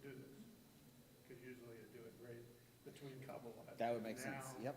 do this, because usually you do it right between Kabbalat. That would make sense. Now. Yep.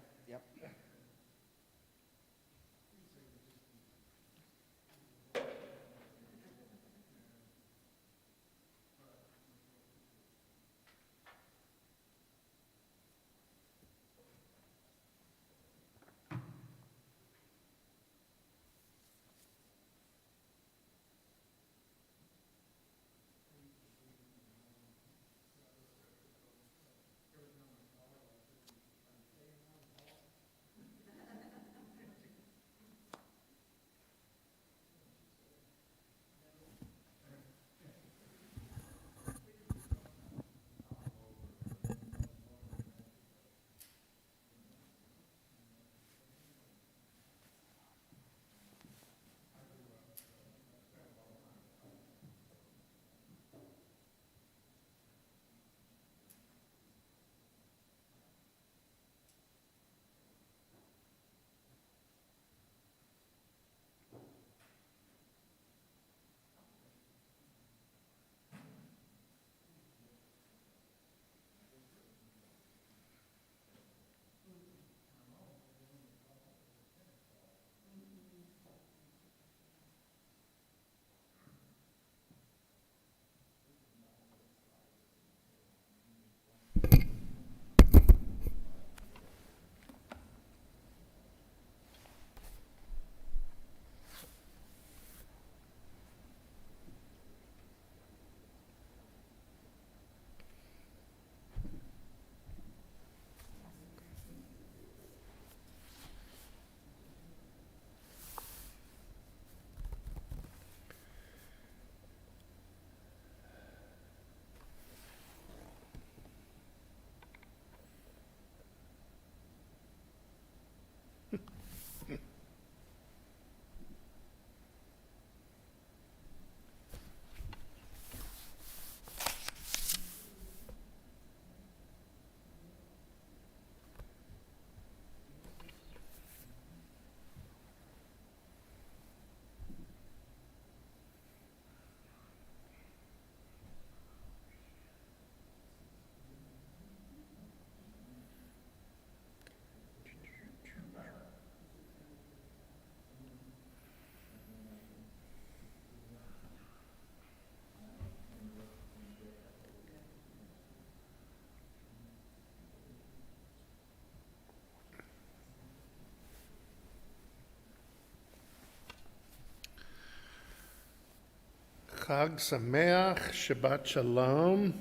Chag Sameach, Shabbat Shalom.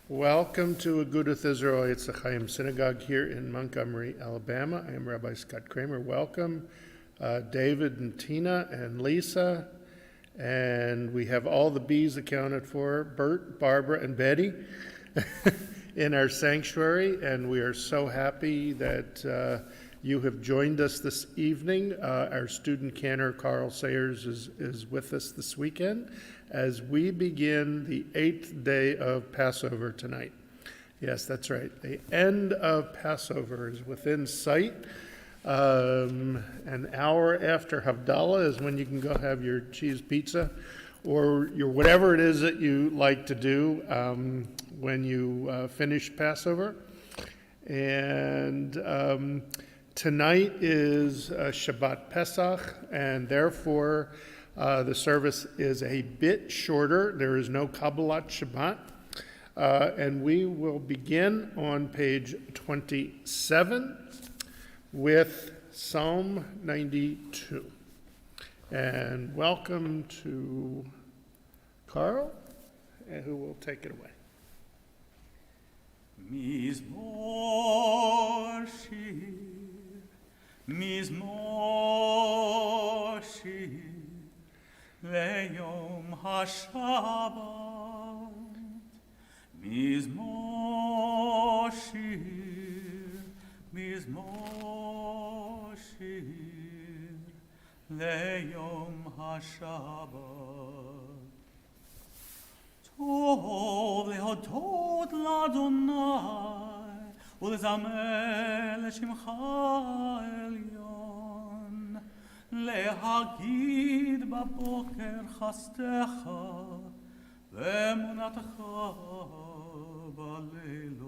Welcome to Agudath Israel Etz Ahayem Synagogue here in Montgomery, Alabama. I am Rabbi Scott Kramer. Welcome, David and Tina and Lisa. And we have all the bees accounted for, Bert, Barbara, and Betty in our sanctuary. And we are so happy that you have joined us this evening. Our student cantor, Carl Sayers, is with us this weekend as we begin the 8th day of Passover tonight. Yes, that's right. The end of Passover is within sight. An hour after Havdalah is when you can go have your cheese pizza or your whatever it is that you like to do when you finish Passover. And tonight is Shabbat Pesach, and therefore the service is a bit shorter. There is no Kabbalat Shabbat. And we will begin on page 27 with Psalm 92. And welcome to Carl, who will take it away. Mizmor shir leyom haShabbat. Mizmor shir leyom haShabbat. Tov lehodot l'Adonai ולזמר לשמך עליון, להגיד בבוקר חסדך ואמונתך בלילות,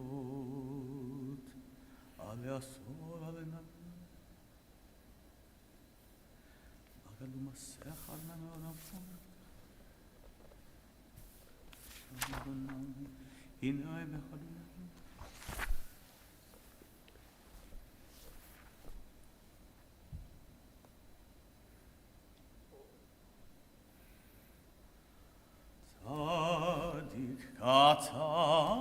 על יסור עלינו, בגלו מסך עלינו רפון, הנה בחדנו. Tzadik katamari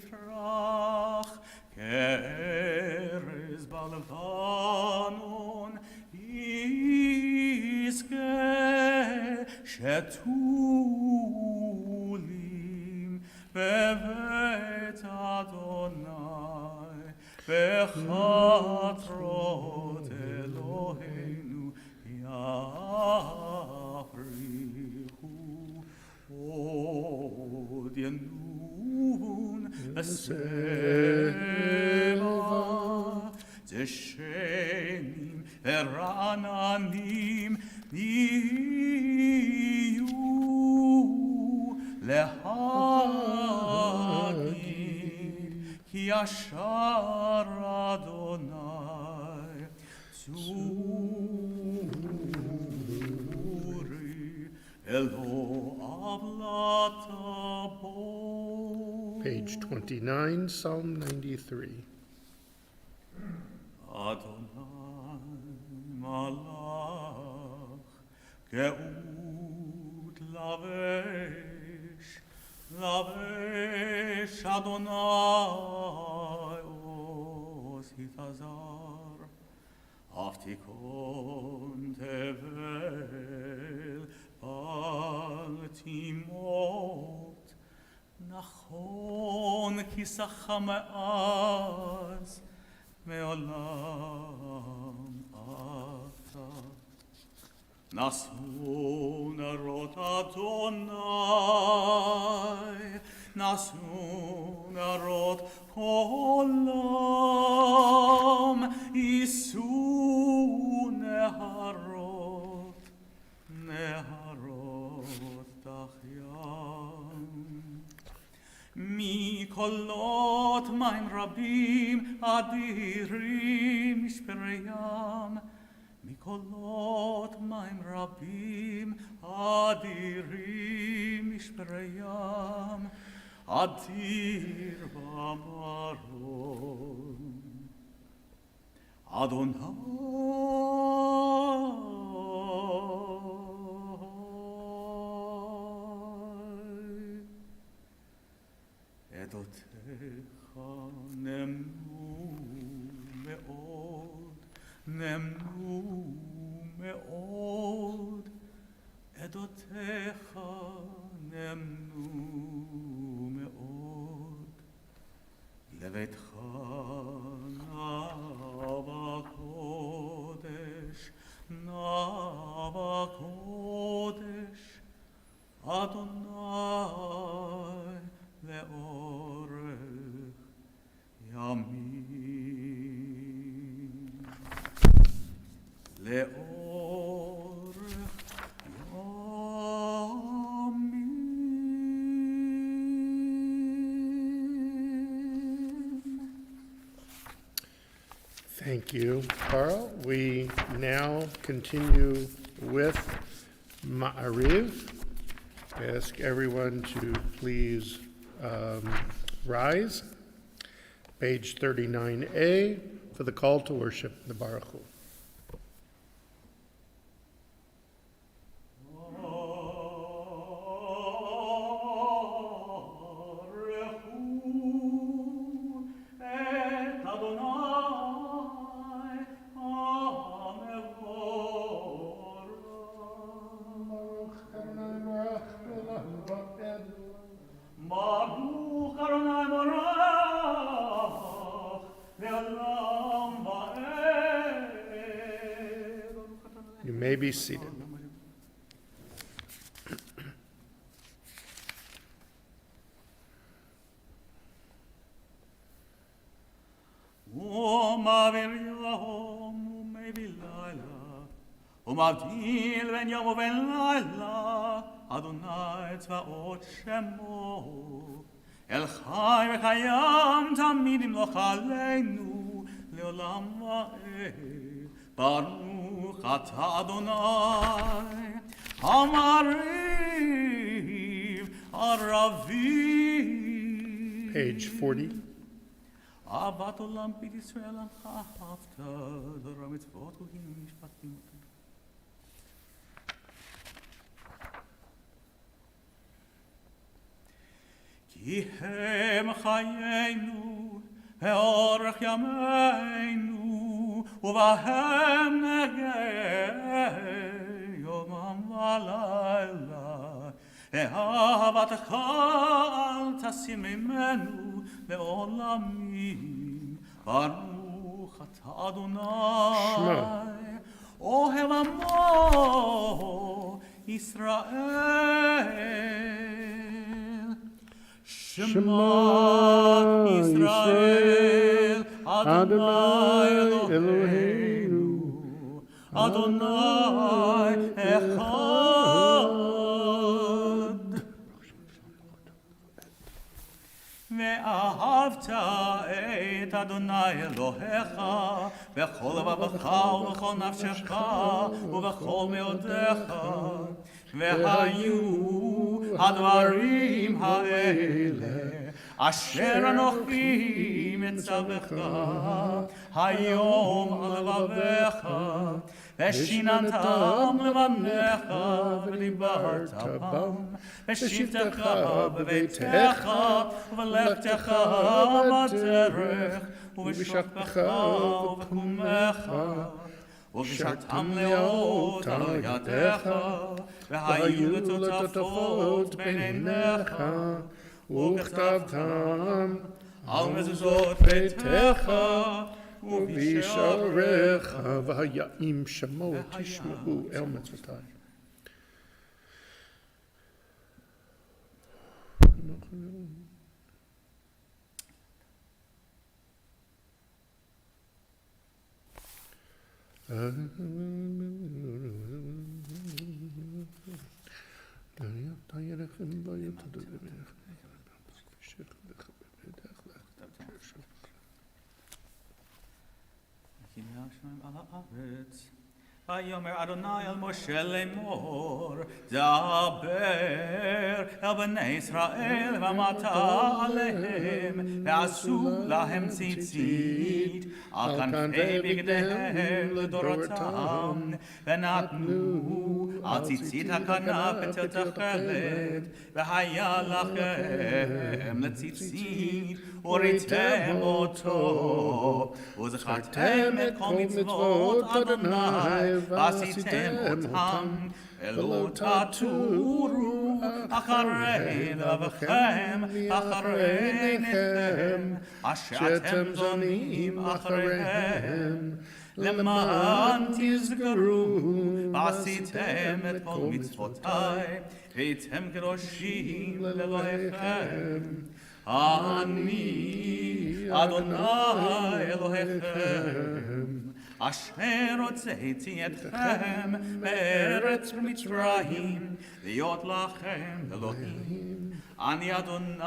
frach keres balvanon iske shetulim bevet Adonai bechatrot Eloheinu Od Yenun Seva Zeshenim Verananim Niyu Lehagid Ki Yashar Adonai Page 29, Psalm 93. Adonai malach geut lavesh Adonai os hitazar aftikon tevel al timot nachon kisacha me'az me'olam ata nasun arot Adonai nasun arot kolam isun neharot tachyam mikolot mayim rabim adirim mishpereyam mikolot mayim rabim adirim mishpereyam adir bamaron Adonai Edotecha nemnu me'od Edotecha nemnu me'od Levetcha nava kodesh Adonai leorech yamin leorech yamin. Thank you, Carl. We now continue with Ma'ariv. I ask everyone to please rise. Page 39A for the call to worship, the Baruch Hu. You may be seated. ומבדיל בין יום ובין לילה אדוני צבאות שמו, אל חי וקיים תמיד ימלוך עלינו לעולם ועד. ברוך אתה אדוני המריב ערבי. Page 40. אהבת עולם בית ישראל עמך אהבת, דור המצוות הוגים ומשפטים. כי הם חיינו ואורך ימינו, ובהם נגע יומם ולילה. אהבתך אל תסיר ממנו לעולמים. ברוך אתה אדוני אוהב עמו ישראל. שמע ישראל אדוני אלוהינו אדוני אחד. ואהבת את אדוני אלוהיך בכל לבבך ובכל נפשך ובכל מאודיך. והיו הדברים האלה אשר אנוכי מצווך היום על לבביך, ושיננתם לבניך ודיברת בם, בשבתך בביתך ובלכתך בדרך ובשכבך ובקומך, ובשעתם לאות על ידיך, והיו לטוטפות בין עיניך, וכתבתם על מזוזות ביתך ובשעריך, והיה אם שמעו תשמעו אל מצוותיי. ויאמר אדוני אל משה לאמור, דבר אל בני ישראל ואמרת עליהם, ועשו להם ציצית על כנפי בגדיהם לדורותם, ונתנו על ציצית הכנף את התכלת, והיה לכם לציצית וריתם אותו, וזכרתם את כל מצוות אדוני ועשיתם אותם, ולא תטורו אחרי לבבכם אחרי עיניכם אשר אתם זונים אחריהם, למען תזכרו ועשיתם את כל מצוותיי והייתם קדושים לאלוהיכם. אני אדוני אלוהיכם אשר הוצאתי אתכם מארץ מצרים להיות לכם אלוהים. אני אדוני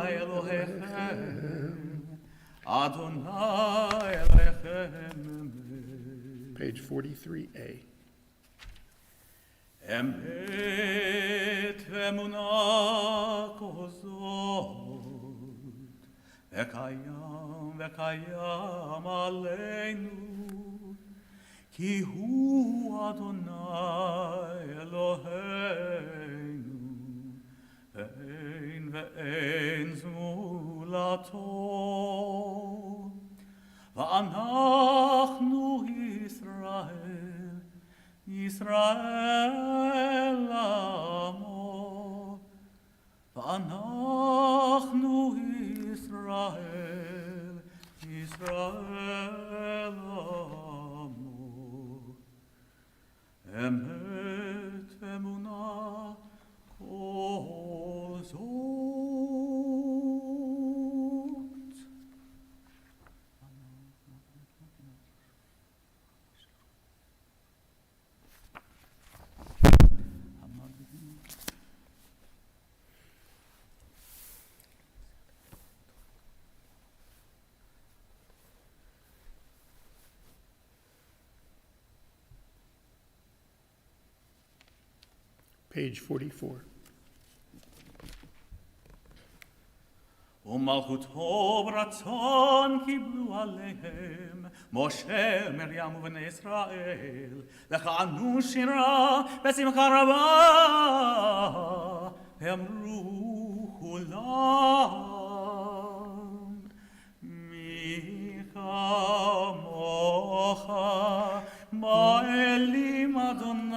אלוהיכם, אדוני אלוהיכם. Page 43A. אמת ואמונה כזאת וקיים עלינו, כי הוא אדוני אלוהינו, ואין זמולתו. ואנחנו ישראל עמו, ואנחנו ישראל עמו. אמת ואמונה כל זאת. Page 44. ומלכותו ברצון קיבלו עליהם משה, מרים ובני ישראל לכנו שירה בשמחה רבה ואמרו כולם מי כמוך באלים אדוני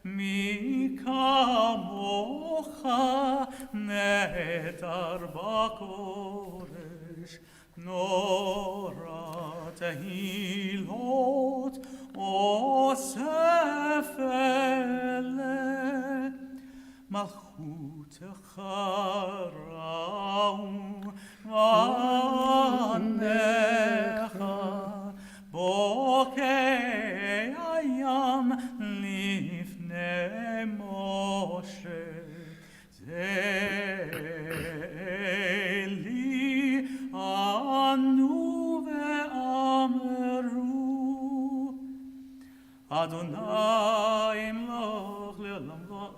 מי כמוך נעתר בקודש נורא תהילות אוסף אלה מלכותך ראו בניך בוקי הים לפני משה זה לי ענו ואמרו אדוני ימלוך לעולם ועד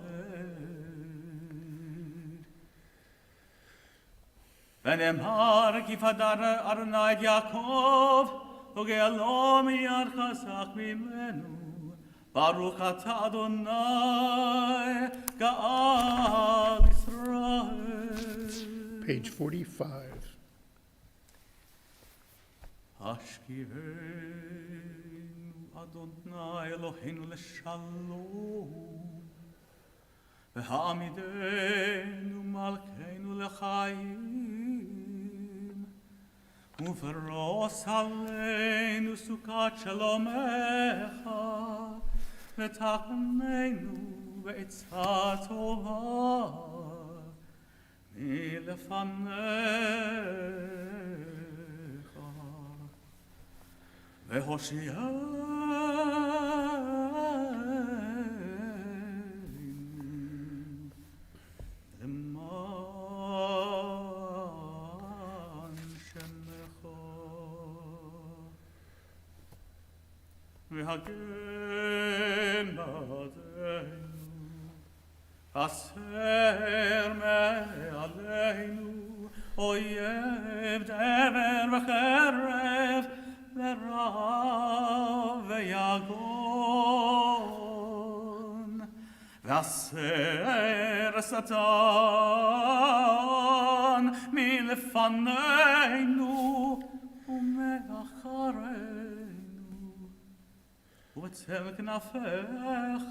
ונאמר כי פדר אדוני את יעקב וגאלו מיד חזק ממנו ברוך אתה אדוני גאל ישראל. Page 45. השכיבנו אדוני אלוהינו לשלום והעמידנו מלכנו לחיים ופרוס עלינו סוכת שלומך ותקננו בעצה טובה מלפניך והושיענו למען שמך והגן בעדנו הסר מעלינו אויב דבר וחרב ורב ויגון והסר שטן מלפנינו ומאחרינו ובצל כנפיך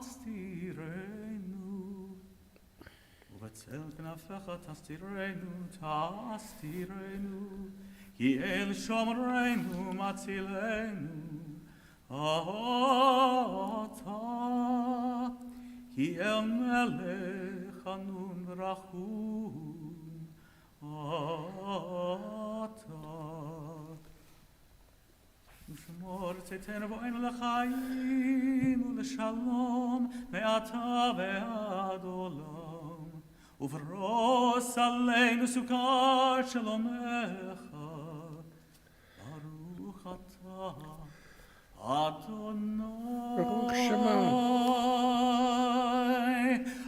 תסתירנו ובצל כנפיך תסתירנו כי אל שומרנו מצילנו אתה כי אל מלך חנון ורחום אתה ושמור צאתנו בואנו לחיים ולשלום מעתה ועד עולם ופרוס עלינו סוכת שלומך ברוך אתה אדוני ברוך שמו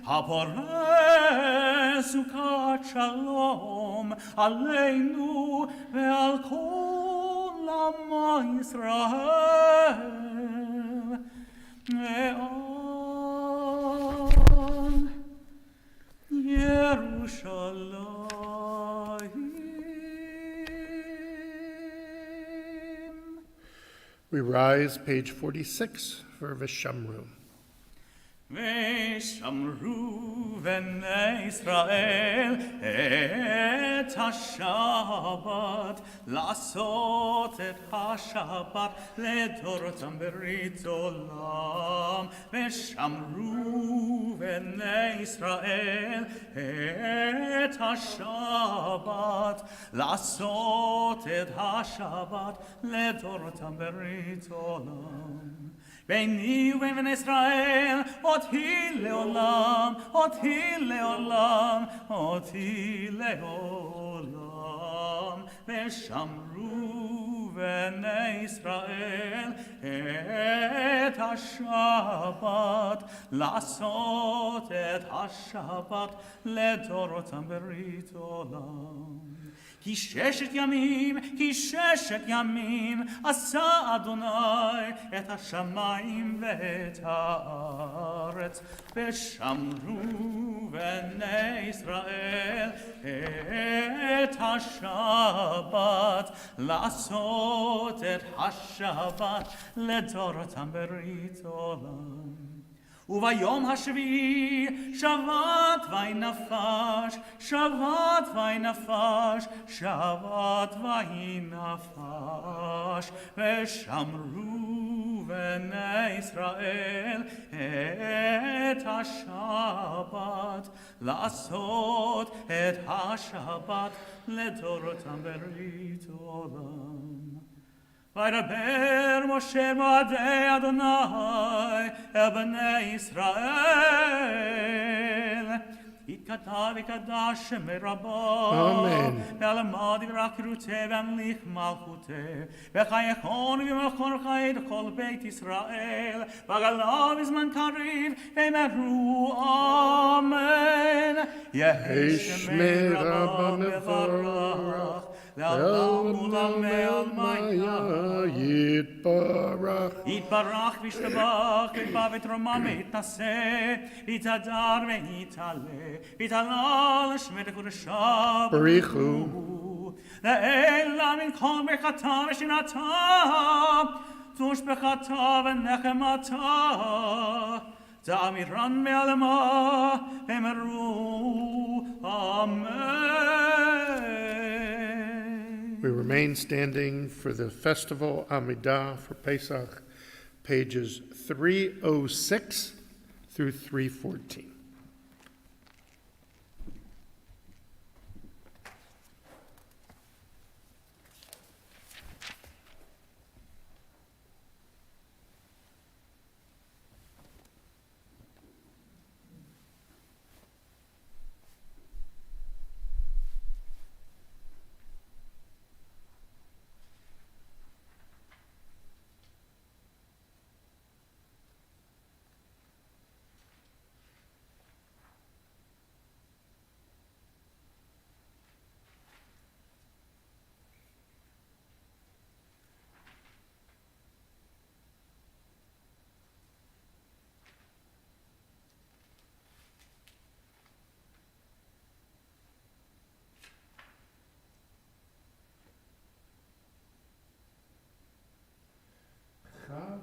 הפורס סוכת שלום עלינו ועל כל עם ישראל ועל ירושלים. We rise, page 46, for Vishamru. ושמרו בני ישראל את השבת, לעשות את השבת לדורותם ברית עולם. ושמרו בני ישראל את השבת, לעשות את השבת לדורותם ברית עולם. ביני ובין בני ישראל, אותי לעולם, אותי לעולם, אותי לעולם. ושמרו בני ישראל את השבת, לעשות את השבת לדורותם ברית עולם. כי ששת ימים עשה אדוני את השמיים ואת הארץ, ושמרו בני ישראל את השבת, לעשות את השבת לדורותם ברית עולם. וביום השביעי שבת וינפש, שבת וינפש, שבת וינפש, ושמרו בני ישראל את השבת, לעשות את השבת לדורותם ברית עולם. וידבר משה מועדי אדוני אל בני ישראל. יתכתב יקדש שמי רבו, ואלמד יברח כרותי ואמליך מלכותי, וחייכון ומלכון חיי לכל בית ישראל, וגלה בזמן קריב, ואמרו אמן. יהי שמי רבו מברך, לעולם ולעולמי יתברך. יתברך וישתבח, ויתבע ותרומם ויתנשא, ויתהדר ויתעלה, ויתעלה לשמי קודשיו. בריחו. לאלה מן כל ברכתה ושנתה, תושבחתה ונחמתה, תאמירן מעלמה, אמרו אמן. We remain standing for the festival Amidah for Pesach, pages 306 through 314.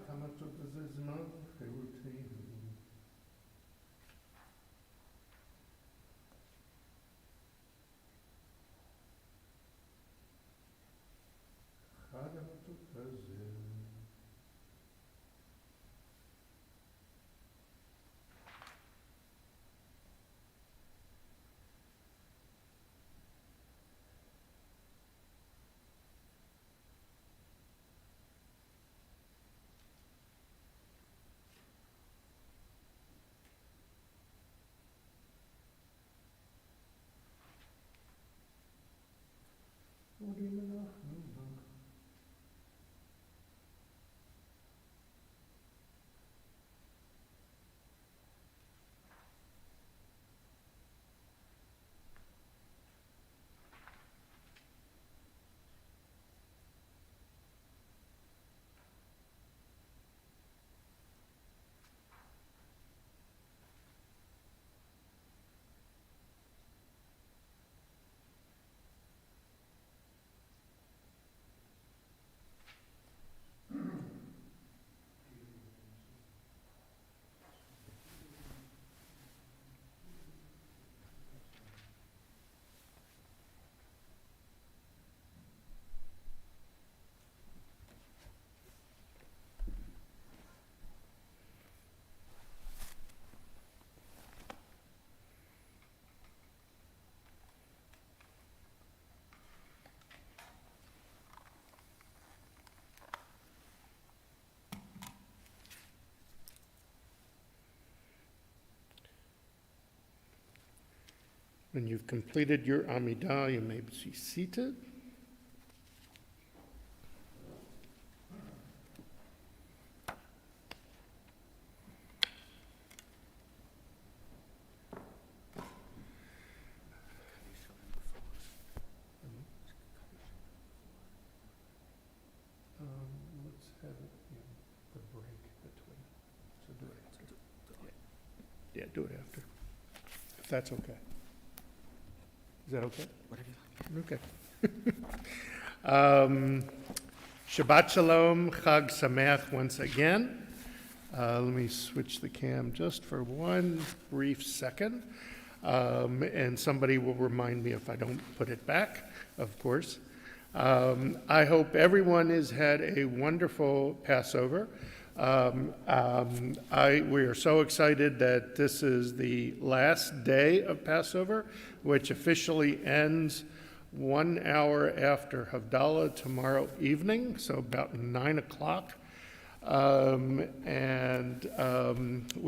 כמה טוב זה זמן חירותי. חג המתוק הזה. When you've completed your Amidah, you may be seated. do it after, if that's okay. Is that okay? Whatever you like. Okay. Shabbat Shalom, Chag Sameach once again. Let me switch the cam just for one brief second. And somebody will remind me if I don't put it back, of course. I hope everyone has had a wonderful Passover. We are so excited that this is the last day of Passover, which officially ends 1 hour after Havdalah tomorrow evening, so about 9 o'clock. We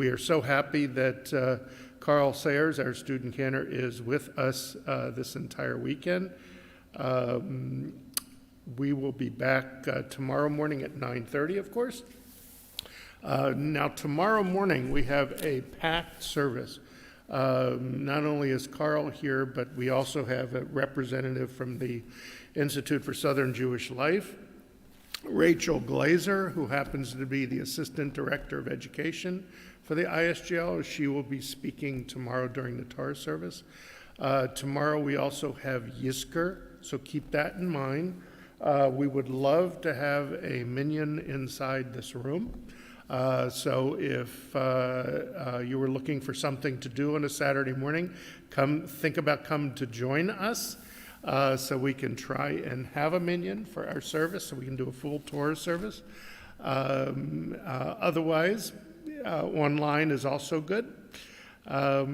are so happy that Carl Sayers, our student cantor, is with us this entire weekend. We will be back tomorrow morning at 9:30, of course. Now, tomorrow morning, we have a packed service. Not only is Carl here, but we also have a representative from the Institute for Southern Jewish Life, Rachel Glazer, who happens to be the Assistant Director of Education for the ISGL. She will be speaking tomorrow during the Torah service. Tomorrow, we also have Yizkor, so keep that in mind. We would love to have a minyan inside this room. So if you were looking for something to do on a Saturday morning, come to join us so we can try and have a minyan for our service, so we can do a full Torah service. Otherwise, online is also good. I'll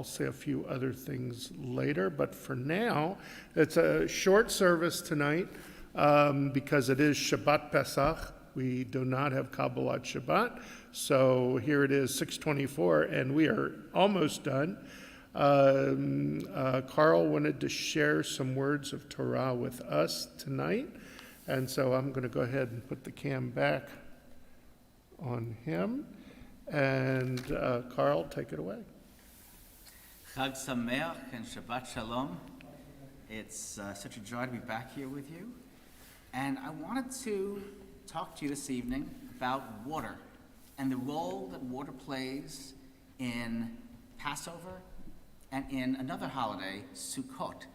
say a few other things later, but for now, it's a short service tonight. Because it is Shabbat Pesach, we do not have Kabbalat Shabbat. So here it is, 6:24, and we are almost done. Carl wanted to share some words of Torah with us tonight, and so I'm going to go ahead and put the cam back on him. And Carl, take it away. Chag Sameach and Shabbat Shalom. It's such a joy to be back here with you. And I wanted to talk to you this evening about water and the role that water plays in Passover and in another holiday, Sukkot,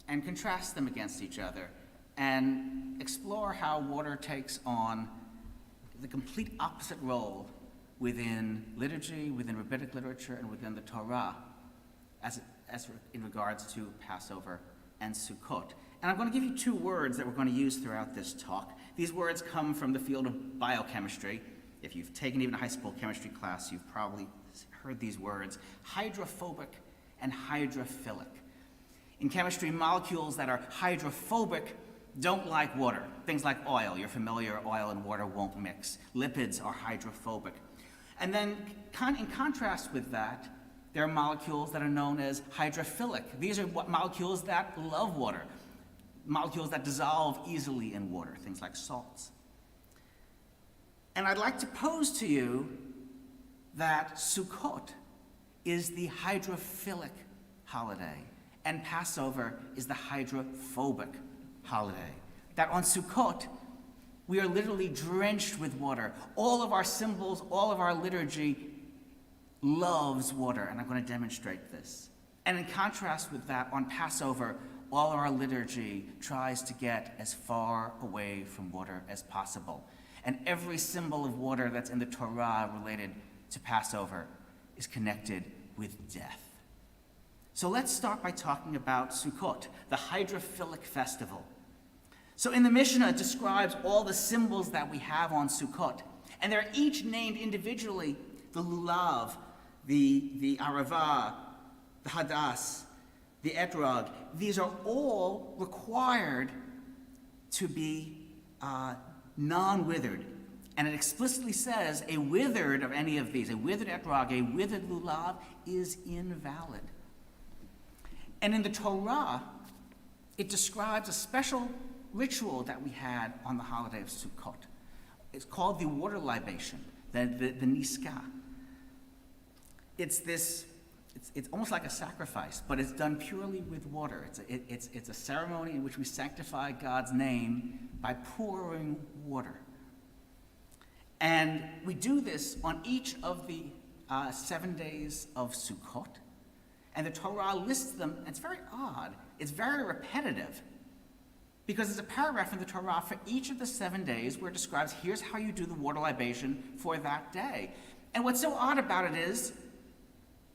and contrast them against each other and explore how water takes on the complete opposite role within liturgy, within rabbinic literature, and within the Torah as in regards to Passover and Sukkot. And I'm going to give you two words that we're going to use throughout this talk. These words come from the field of biochemistry. If you've taken even a high school chemistry class, you've probably heard these words: hydrophobic and hydrophilic. In chemistry, molecules that are hydrophobic don't like water. Things like oil, you're familiar, oil and water won't mix. Lipids are hydrophobic. And then in contrast with that, there are molecules that are known as hydrophilic. These are molecules that love water. Molecules that dissolve easily in water, things like salts. And I'd like to pose to you that Sukkot is the hydrophilic holiday, and Passover is the hydrophobic holiday. That on Sukkot, we are literally drenched with water. All of our symbols, all of our liturgy loves water, and I'm going to demonstrate this. And in contrast with that, on Passover, all of our liturgy tries to get as far away from water as possible. And every symbol of water that's in the Torah related to Passover is connected with death. So let's start by talking about Sukkot, the hydrophilic festival. So in the Mishnah, it describes all the symbols that we have on Sukkot. And they're each named individually: the lulav, the arava, the hadas, the etrog. These are all required to be non-withered. And it explicitly says a withered of any of these, a withered etrog, a withered lulav, is invalid. And in the Torah, it describes a special ritual that we had on the holiday of Sukkot. It's called the Water Libation, the niska. It's almost like a sacrifice, but it's done purely with water. It's a ceremony in which we sanctify God's name by pouring water. And we do this on each of the 7 days of Sukkot. And the Torah lists them, and it's very odd. It's very repetitive. Because there's a paragraph in the Torah for each of the 7 days where it describes, here's how you do the water libation for that day. And what's so odd about it is,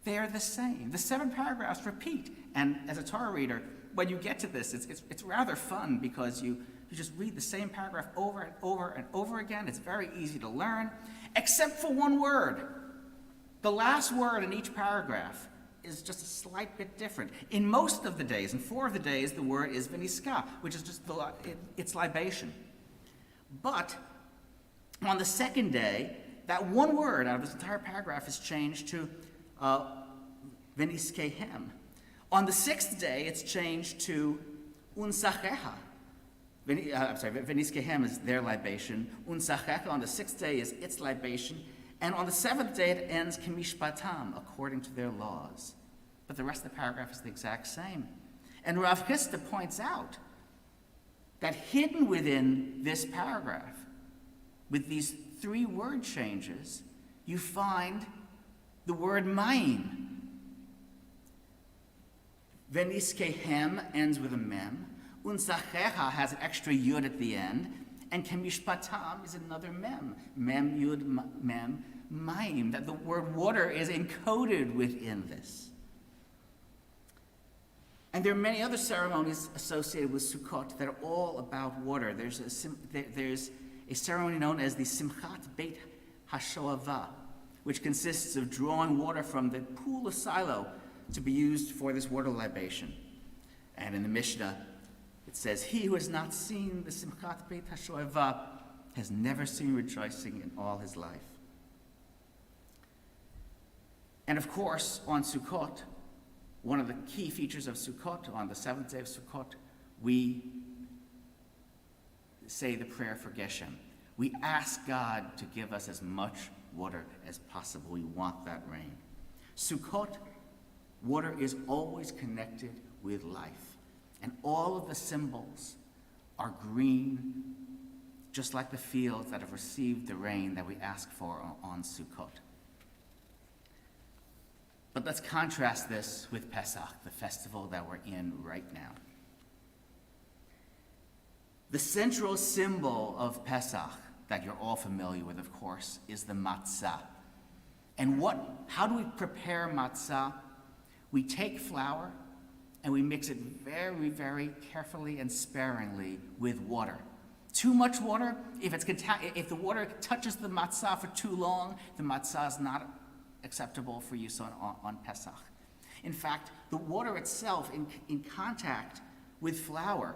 they're the same. The 7 paragraphs repeat. And as a Torah reader, when you get to this, it's rather fun because you just read the same paragraph over and over and over again. It's very easy to learn, except for one word. The last word in each paragraph is just a slight bit different. In most of the days, in 4 of the days, the word is veniska, which is just it's libation. But on the 2nd day, that one word out of this entire paragraph is changed to veniskehem. On the 6th day, it's changed to unsacheha. Veniskehem is their libation. Unsacheha on the 6th day is its libation. And on the 7th day, it ends kemishpatam, according to their laws. But the rest of the paragraph is the exact same. And Rav Chisda points out that hidden within this paragraph, with these 3 word changes, you find the word mayim. Veniskehem ends with a mem. Unsacheha has an extra yud at the end. And kemishpatam is another mem. Mem, yud, mem, mayim. That the word water is encoded within this. And there are many other ceremonies associated with Sukkot that are all about water. There's a ceremony known as the Simchat Beit HaShoava, which consists of drawing water from the pool of Shiloh to be used for this water libation. And in the Mishnah, it says, he who has not seen the Simchat Beit HaShoava has never seen rejoicing in all his life. And of course, on Sukkot, one of the key features of Sukkot, on the 7th day of Sukkot, we say the prayer for Geshem. We ask God to give us as much water as possible. We want that rain. Sukkot, water is always connected with life. And all of the symbols are green, just like the fields that have received the rain that we ask for on Sukkot. But let's contrast this with Pesach, the festival that we're in right now. The central symbol of Pesach, that you're all familiar with, of course, is the Matzah. And how do we prepare Matzah? We take flour and we mix it very, very carefully and sparingly with water. Too much water, if the water touches the matzah for too long, the matzah is not acceptable for use on Pesach. In fact, the water itself in contact with flour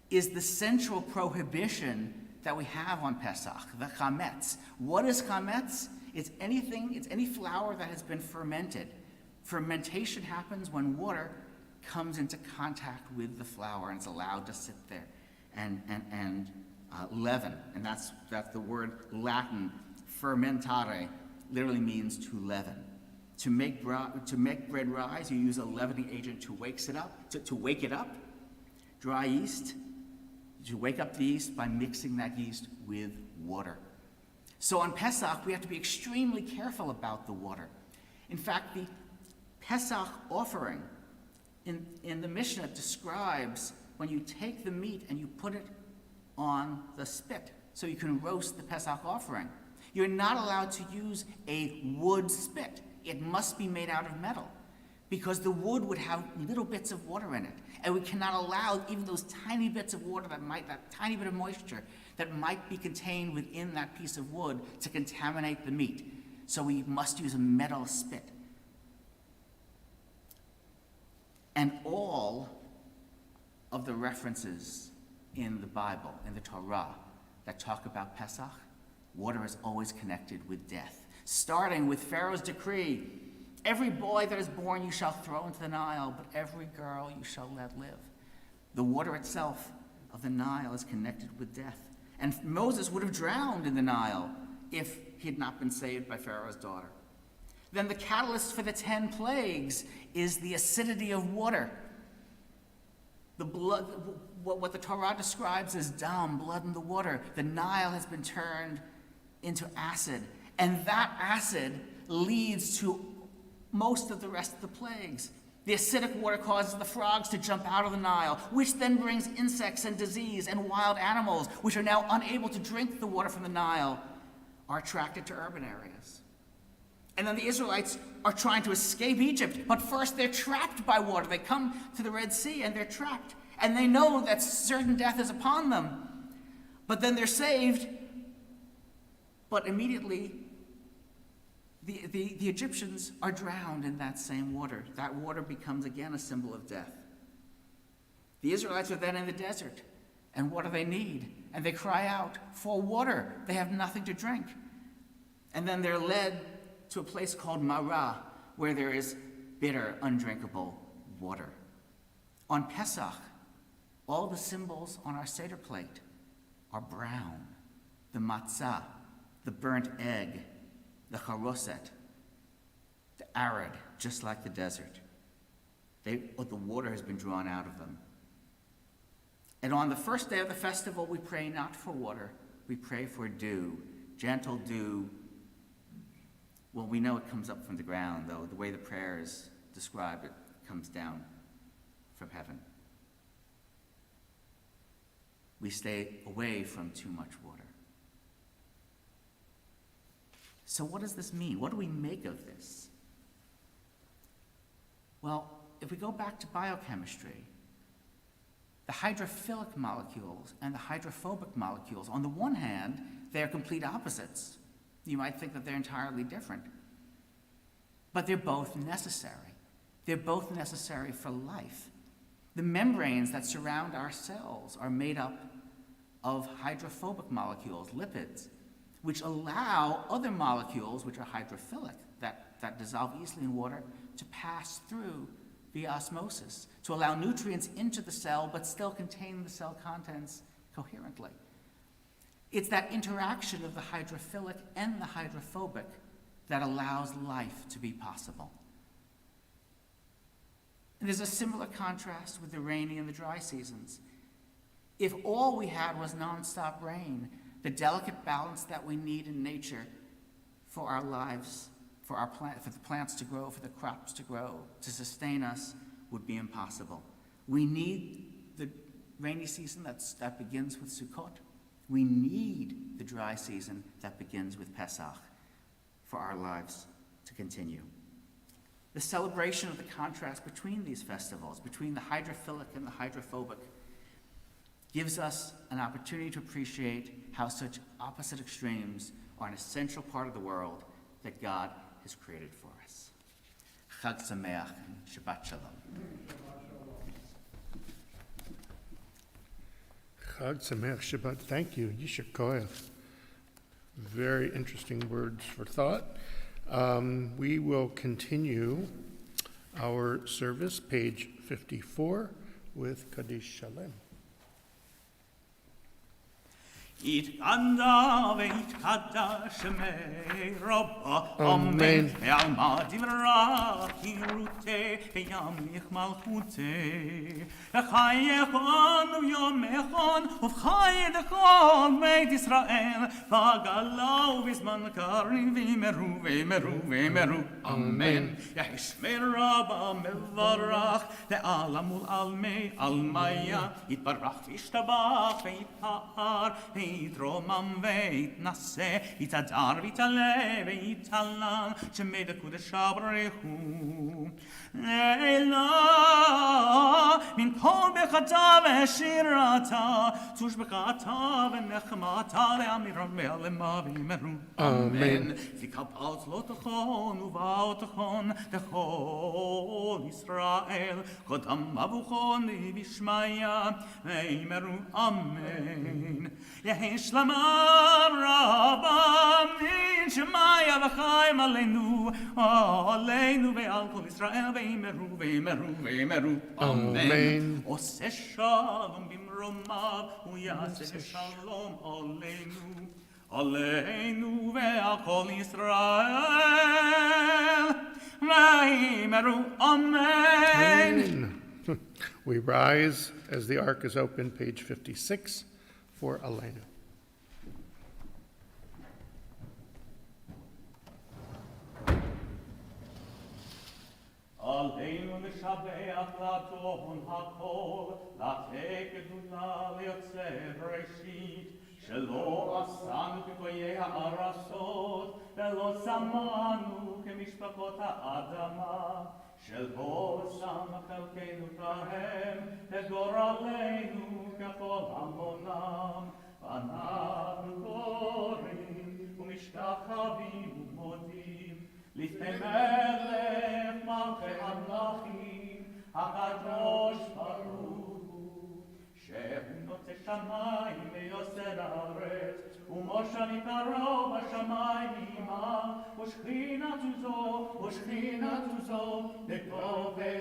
is the central prohibition that we have on Pesach, the chametz. What is chametz? It's any flour that has been fermented. Fermentation happens when water comes into contact with the flour and it's allowed to sit there and leaven. And that's the word Latin, fermentare, literally means to leaven. To make bread rise, you use a leavening agent to wake it up. Dry yeast, you wake up the yeast by mixing that yeast with water. So on Pesach, we have to be extremely careful about the water. In fact, the Pesach offering in the Mishnah describes when you take the meat and you put it on the spit so you can roast the Pesach offering. You're not allowed to use a wood spit. It must be made out of metal because the wood would have little bits of water in it. And we cannot allow even those tiny bits of water that tiny bit of moisture that might be contained within that piece of wood to contaminate the meat. So we must use a metal spit. And all of the references in the Bible, in the Torah, that talk about Pesach, water is always connected with death. Starting with Pharaoh's decree, every boy that is born you shall throw into the Nile, but every girl you shall let live. The water itself of the Nile is connected with death. And Moses would have drowned in the Nile if he had not been saved by Pharaoh's daughter. Then the catalyst for the 10 plagues is the acidity of water. The blood, what the Torah describes as dam, blood in the water. The Nile has been turned into acid, and that acid leads to most of the rest of the plagues. The acidic water causes the frogs to jump out of the Nile, which then brings insects and disease, and wild animals, which are now unable to drink the water from the Nile, are attracted to urban areas. And then the Israelites are trying to escape Egypt, but first they're trapped by water. They come to the Red Sea and they're trapped, and they know that certain death is upon them. But then they're saved, but immediately the Egyptians are drowned in that same water. That water becomes again a symbol of death. The Israelites are then in the desert, and what do they need? And they cry out for water. They have nothing to drink. And then they're led to a place called Marah, where there is bitter, undrinkable water. On Pesach, all the symbols on our Seder plate are brown. The matzah, the burnt egg, the charoset, the arid, just like the desert. The water has been drawn out of them. And on the first day of the festival, we pray not for water, we pray for dew, gentle dew. Well, we know it comes up from the ground, though. The way the prayers describe it comes down from heaven. We stay away from too much water. So what does this mean? What do we make of this? Well, if we go back to biochemistry, the hydrophilic molecules and the hydrophobic molecules, on the one hand, they're complete opposites. You might think that they're entirely different. But they're both necessary. They're both necessary for life. The membranes that surround our cells are made up of hydrophobic molecules, lipids, which allow other molecules, which are hydrophilic, that dissolve easily in water, to pass through via osmosis, to allow nutrients into the cell but still contain the cell contents coherently. It's that interaction of the hydrophilic and the hydrophobic that allows life to be possible. And there's a similar contrast with the rainy and the dry seasons. If all we had was nonstop rain, the delicate balance that we need in nature for our lives, for the plants to grow, for the crops to grow, to sustain us, would be impossible. We need the rainy season that begins with Sukkot. We need the dry season that begins with Pesach for our lives to continue. The celebration of the contrast between these festivals, between the hydrophilic and the hydrophobic, gives us an opportunity to appreciate how such opposite extremes are an essential part of the world that God has created for us. Chag Sameach and Shabbat Shalom. Chag Sameach Shabbat. Thank you. Yishar Koach. Very interesting words for thought. We will continue our service, page 54, with Kaddish Shalem. יתקדש ויתקדש שמי רבו אמן. ועלמא דברה חירותי וימליך מלכותי וחייכון ויומכון ובחייכון בית ישראל בגלה ובזמן קריב וימרו וימרו וימרו אמן ישמר רבא מברך לעלה מול עלמי עלמיה יתברך וישתבח ויתפאר יתרומם ויתנשא, יתהדר ויתעלה ויתעלם, שמי דקודשא ברכו. אלא מן כל ברכתה ושירתה, תושבחתה ונחמתה לאמירה ולמה ויאמרו אמן. ויקבל צלותכון ובאותכון לכל ישראל, קודם אבוכון בשמיה ויאמרו אמן. יש למה רבה מן שמיה וחיים עלינו ועל כל ישראל ויאמרו ויאמרו ויאמרו אמן. עושה שלום במרומיו ויעשה שלום עלינו ועל כל ישראל ויאמרו אמן. We rise as the ark is open, page 56, for Aleinu. עלינו לשבח לאדון הכל, לתת גדולה ליוצר בראשית, שלא עשנו כגויי הארצות, ולא שמנו כמשפחות האדמה, שלא שם חלקנו כהם, וגורלנו ככל המונם. ואנחנו קוראים ומשתחווים ומודים לפני מלך מלכי המלכים, הקדוש ברוך הוא, שהוא נוצר שמיים ויוסר הארץ, ומשה מקרוב בשמיימה, ושכינתו זו בגובה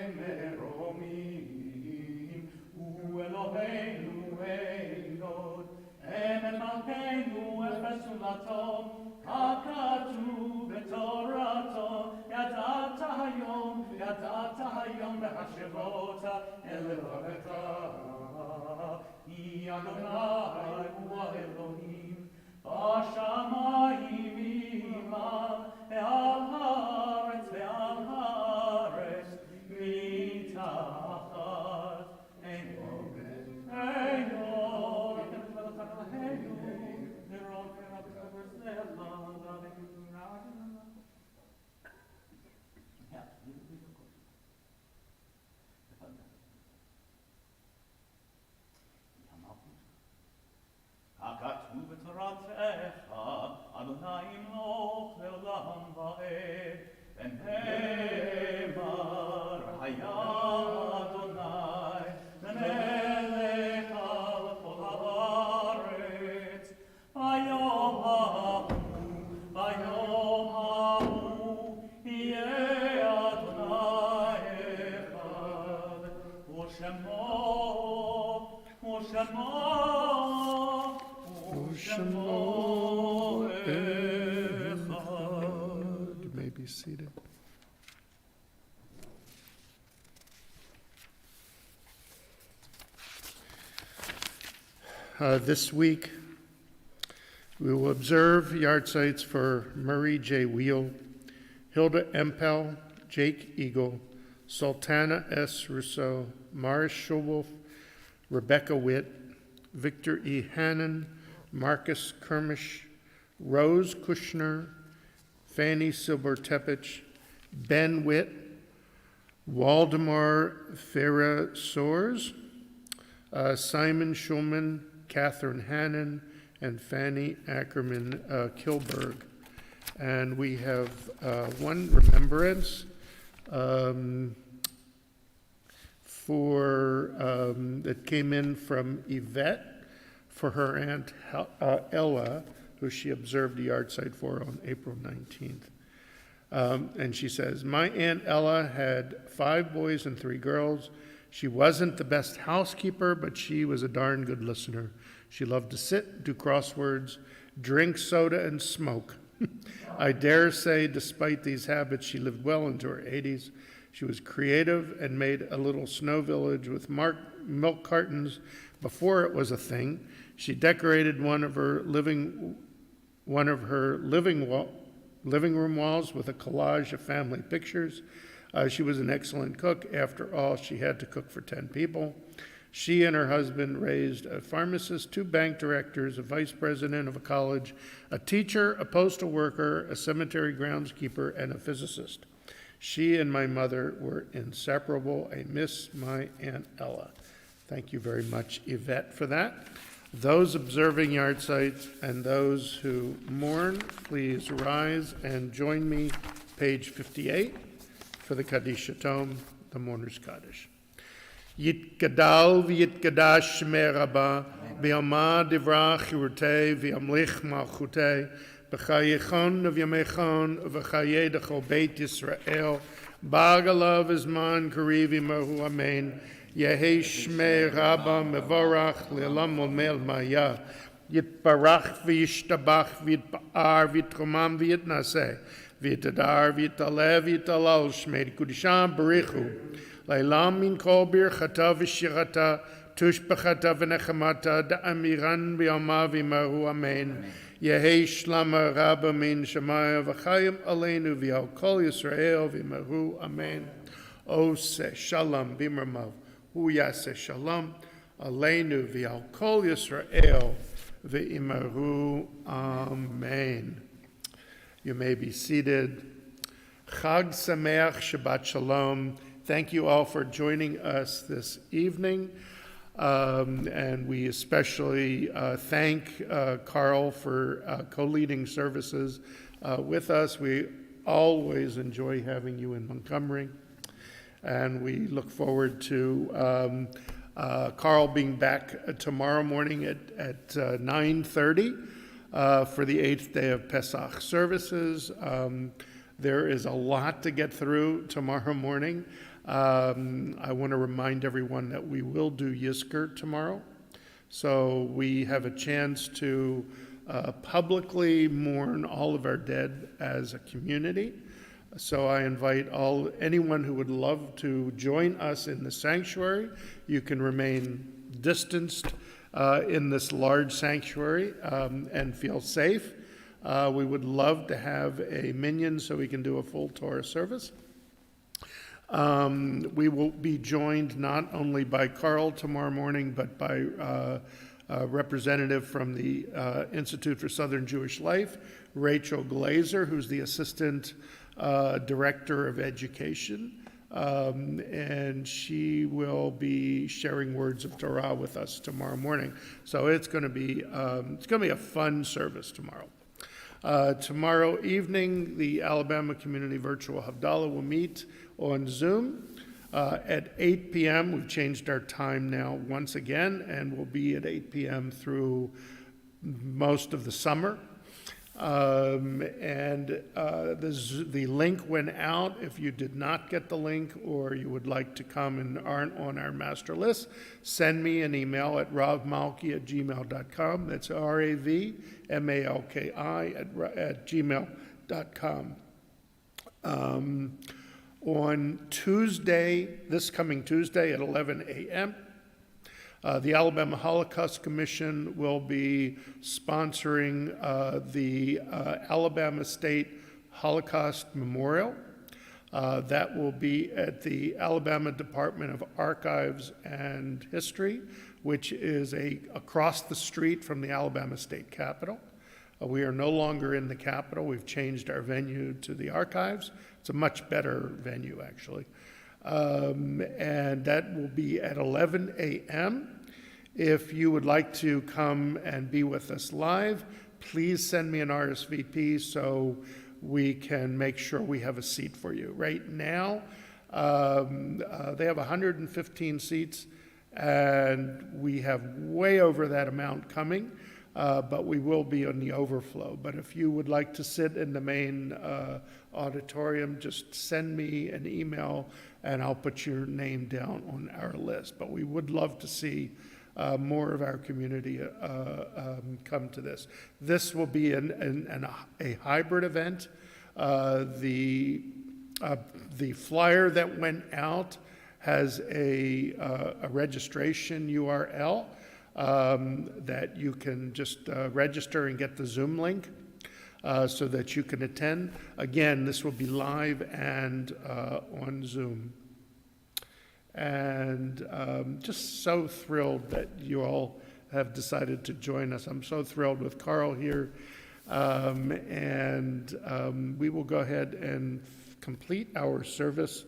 מרומים. הוא אלוהינו אלוהינו, אמת מלכנו ופסולתו, הכתוב בתורתו, ידעת היום בהשבות אל אלוהיך. כי אדוני הוא האלוהים, בשמיים עמך, ועל הארץ מתחת. אין עוד. הכתוב בתורתך, אדוני ימלוך לעולם ועד, ונאמר היה אדוני למלך על כל הארץ. ביום ההוא יהיה אדוני אחד, ושמו You may be seated. This week, we will observe yard sites for Murray J. Wheel, Hilda Empel, Jake Eagle, Sultana S. Rousseau, Morris Schulwolf, Rebecca Witt, Victor E. Hannon, Marcus Kermish, Rose Kushner, Fanny Silber-Tepich, Ben Witt, Waldemar Farah Soares, Simon Schulman, Catherine Hannon, and Fanny Ackerman Kilberg. And we have one remembrance that came in from Yvette for her Aunt Ella, who she observed a yard site for on April 19th. And she says, my Aunt Ella had 5 boys and 3 girls. She wasn't the best housekeeper, but she was a darn good listener. She loved to sit, do crosswords, drink soda, and smoke. I dare say, despite these habits, she lived well into her 80s. She was creative and made a little snow village with milk cartons before it was a thing. She decorated one of her living room walls with a collage of family pictures. She was an excellent cook. After all, she had to cook for 10 people. She and her husband raised a pharmacist, 2 bank directors, a vice president of a college, a teacher, a postal worker, a cemetery groundskeeper, and a physicist. She and my mother were inseparable. I miss my Aunt Ella. Thank you very much, Yvette, for that. Those observing yard sites and those who mourn, please rise and join me, page 58, for the Kaddish Tome, the Mourner's Kaddish. Yitgadal v'yitgadash shmei Rabba, v'yama divra chirutei, v'yamlich malchutei, v'chayechon v'yamechon, v'chayei d'chol beit Yisrael, b'agalav izman karivi mahu amen, Yehi shmei Rabba mevorach le'olam olmel maya, yitbarach v'yishtabach v'yitba'ar v'yitromam v'yitnaseh, v'yitadar v'yitaleh v'yitalal shmei kudisham barichu, Leilam min kol birchata v'shirata, tushbachata v'nechamata, da'amiran v'yama v'yimaru amen. Yehi shlama rabba min shamaya v'chayim aleinu v'yal kol Yisrael v'yimaru amen. Oseh Shalom Bimramav Hu Yaseh Shalom Aleinu V'al Kol Yisrael V'imaru Amen. You may be seated. Chag Sameach Shabbat Shalom. Thank you all for joining us this evening. And we especially thank Carl for co-leading services with us. We always enjoy having you in Montgomery. And we look forward to Carl being back tomorrow morning at 9:30 for the 8th day of Pesach services. There is a lot to get through tomorrow morning. I want to remind everyone that we will do Yizkor tomorrow. So we have a chance to publicly mourn all of our dead as a community. So I invite anyone who would love to join us in the sanctuary. You can remain distanced in this large sanctuary and feel safe. We would love to have a minyan so we can do a full Torah service. We will be joined not only by Carl tomorrow morning, but by a representative from the Institute for Southern Jewish Life, Rachel Glazer, who's the Assistant Director of Education. And she will be sharing words of Torah with us tomorrow morning. So it's going to be a fun service tomorrow. Tomorrow evening, the Alabama Community Virtual Havdalah will meet on Zoom at 8 p.m. We've changed our time now once again, and we'll be at 8 p.m. through most of the summer. The link went out. If you did not get the link or you would like to come and aren't on our master list, send me an email at ravmalki@gmail.com. That's ravmalki@gmail.com. On Tuesday, this coming Tuesday at 11 a.m., the Alabama Holocaust Commission will be sponsoring the Alabama State Holocaust Memorial. That will be at the Alabama Department of Archives and History, which is across the street from the Alabama State Capitol. We are no longer in the Capitol. We've changed our venue to the Archives. It's a much better venue, actually. And that will be at 11 a.m. If you would like to come and be with us live, please send me an RSVP so we can make sure we have a seat for you. Right now, they have 115 seats, and we have way over that amount coming, but we will be on the overflow. But if you would like to sit in the main auditorium, just send me an email and I'll put your name down on our list. But we would love to see more of our community come to this. This will be a hybrid event. The flyer that went out has a registration URL that you can just register and get the Zoom link so that you can attend. Again, this will be live and on Zoom. And just so thrilled that you all have decided to join us. I'm so thrilled with Carl here. We will go ahead and complete our service,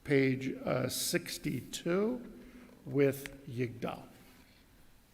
page 62, with Yigdal.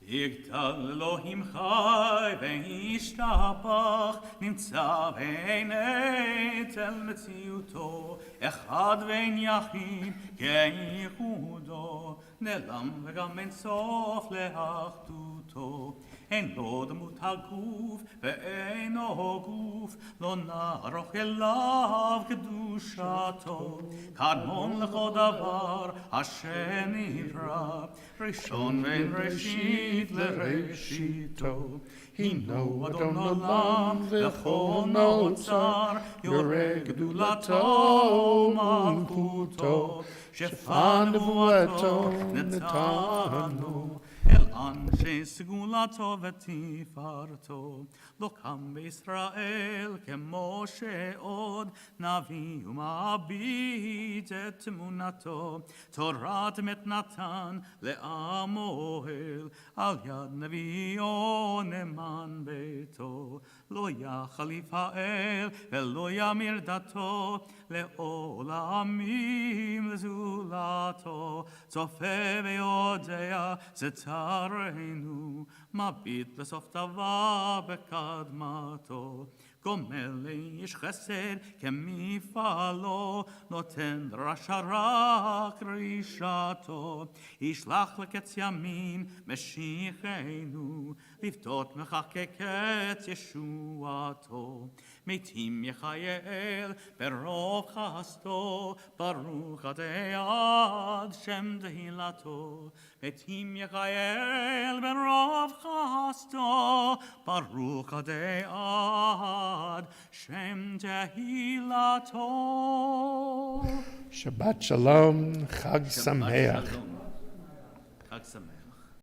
יגדל אלוהים חי וישתבח נמצא בעיני צל מציאותו אחד ואין יחיד כייחודו נעלם וגם אין סוף לאחדותו אין לו דמות הגוף ואינו גוף לא נערוך אליו קדושתו קדמון לכל דבר אשר נברא ראשון ואין ראשית לראשיתו הינו אדון עולם וכל נוצר יורה גדולתו ומלכותו שפע נבואתו נתנו אל אנשי סגולתו ותפארתו, לא קם בישראל כמו שעוד, נביא ומביט את תמונתו, תורת מת נתן לעם אוהל, על יד נביאו נאמן ביתו, לא יחליף האל ולא ימיר דתו, לעולמים לזולתו, צופה ויודע צאצרנו, מביט לסוף דבר בקדמתו, גומל לאיש חסד כמפעלו, נותן רשע רק רישתו, ישלח לקץ ימין משיחנו, לפתות מחקקת ישועתו, מתים יחייל ברוב חסדו, ברוך עדי עד שם תהילתו, מתים יחייל ברוב חסדו, ברוך עדי עד שם תהילתו. Shabbat Shalom, Chag Shabbat Sameach. Shalom. חג שמח.